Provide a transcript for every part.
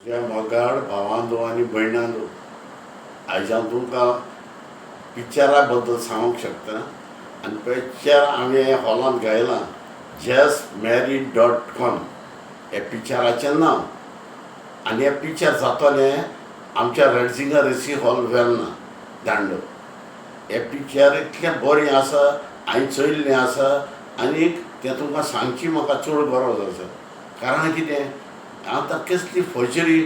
त्या मोगाड भावांदो आनी भयणांदो, आयज हांव तुमकां पिक्चरा बद्दल सांगूंक शकता. आनी पिक्चर हांवें हॉलांत गायलां justmarried.com हे पिक्चराचें नांव. आनी हें पिक्चर जातलें आमच्या रेडसिंगा रेसी हॉल वेर्ना दांडो. हें पिक्चर इतलें बरें आसा, हांवें चोयल्लें आसा आनी तें तुमकां सांगची म्हाका चड गरज आसा. कारण कितें आतां कसली फजरी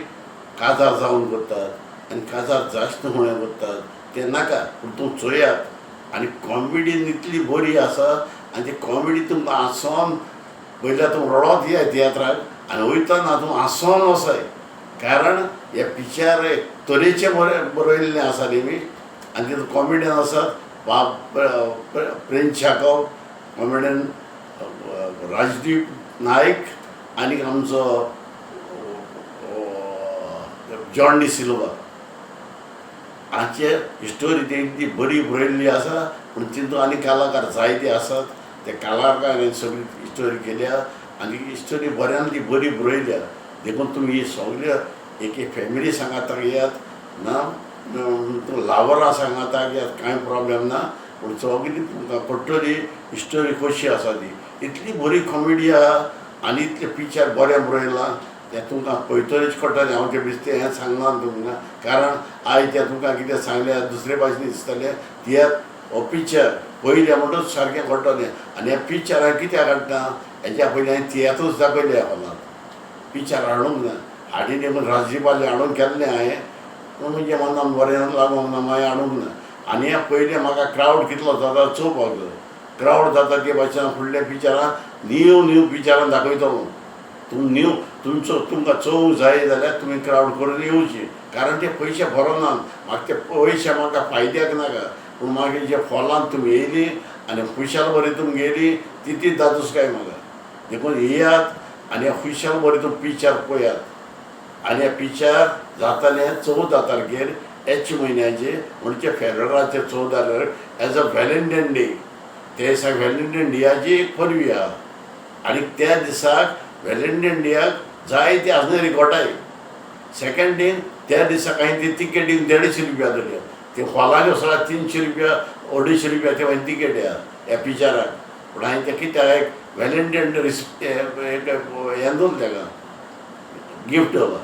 काजार जावन करतात आनी काजार जास्त म्हळें करतात तें नाका. पूण तूं चोयात आनी कॉमेडीन इतली बरी आसा आनी ती कॉमेडी तुमकां हांसोन पयल्यार तूं रडोत येया तियात्राक आनी वयतना तूं हांसोन वचय. कारण हे पिक्चर एक तरेचें बरयल्लें आसा न्ही मी. आनी तितून कॉमेडियन आसात प्रिंस चाकव, कॉमेडियन राजदीप नायक आनी आमचो जॉन डी सिल्वा. हाचे हिस्टोरी ती इतली बरी बरयल्ली आसा. पूण तितून आनी कलाकार जायते आसात. ते कलाकारांनी सगळी हिस्टोरी केल्या आनी हिस्टोरी बऱ्यांतली बरी बरयल्या. देखून तुमी ही सगळ्यो एक फॅमिली सांगाताक येयात ना, लावरां सांगाताक येयात, कांय प्रॉब्लेम ना. पूण सगळी तुमकां कट्टली हिस्टोरी कशी आसा ती. इतली बरी कॉमेडी आहा आनी इतलें पिक्चर बरें बरयलां तें तुमकां पळयतरीच कळटलें. हांव तें बेश्टें हें सांगना तुमकां. कारण आयज तें तुमकां कितें सांगलें दुसरे भाशेन दिसतलें. तियात्र हो पिक्चर पयलें म्हणटूच सारकें कळटलें. आनी ह्या पिक्चराक कित्याक हाडटा, हेच्या पयलीं हांवें तियात्रच दाखयलें हॉलांत. पिक्चर हाडूंक ना. हाडीन येवन राजदीपालें हाडून केल्लें हांवें, पूण म्हज्या मनान बरें लागूंक ना, मागीर हाडूंक ना. आनी हें पयलें म्हाका क्रावड कितलो जाता चोवपाक जाय. क्रावड जाता ते भाशेन फुडल्या पिक्चरान न्यू पिक्चरान दाखयतलो. तुमकां चोवूंक जाय जाल्यार तुमी क्रावड करून येवची. कारण ते पयशे भरोनात. म्हाका ते पयशे म्हाका फायद्याक नाका. पूण मागीर जे हॉलांत तुमी येयली आनी खुशाल बरी तुमी गेली तितलीच दादोसकाय म्हाका. देखून येयात आनी खुशाल बरी तुमी पिक्चर पळयात. आनी हें पिक्चर जातलें 14 तारखेर एच म्हयन्याचे म्हणजे फेब्रुवारीचे 14 एज अ व्हॅलेंटायन डे. त्या दिसा व्हॅलेंटायन डेयाची एक परबी आहा. आनी त्या दिसाक व्हॅलेंटायन डेयाक जायते आसनारी गोठाय. सेकंड डे त्या दिसाक हांवें ती तिकेट दिवन 150 रुपया धरल्या. ते हॉलांनी वचल्यार 300 रुपया 250 रुपया ते हांवें तिकेट ह्या पिक्चराक. पूण हांवें तें कित्याक व्हॅलेंटायन डे हें दवरलें ताका गिफ्ट दिला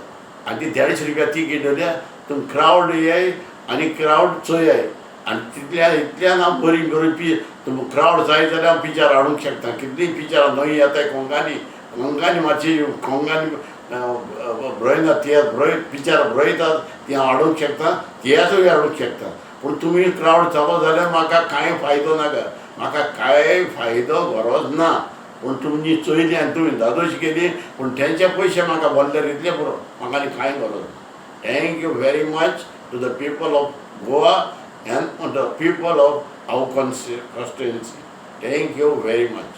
आनी ती 150 रुपया तिकेट धरल्या. तुमी क्रावड येयाय आनी क्रावड चोयाय. आनी इतल्यान हांव बरी बरी तुमकां क्रावड जाय जाल्यार हांव पिक्चर हाडूंक शकता. कितलींय पिक्चरां नवी येताय कोंकानी मातशी कोंकानी बरयना तियात्र पिक्चर बरयतात ती हांव हाडूंक शकता. तियात्रय हाडूंक शकता. पूण तुमी क्रावड जालो जाल्यार म्हाका कांय फायदो नाका. म्हाका कांय फायदो गरज ना. पूण तुमी चोयली आनी तुमी दादोशी केली पूण तेंचे पयशे म्हाका भरल्यार इतले पुरो. म्हाका आनी कांय गरज ना. Thank you very much to the people of Goa and the people of our constituency. Thank you very much.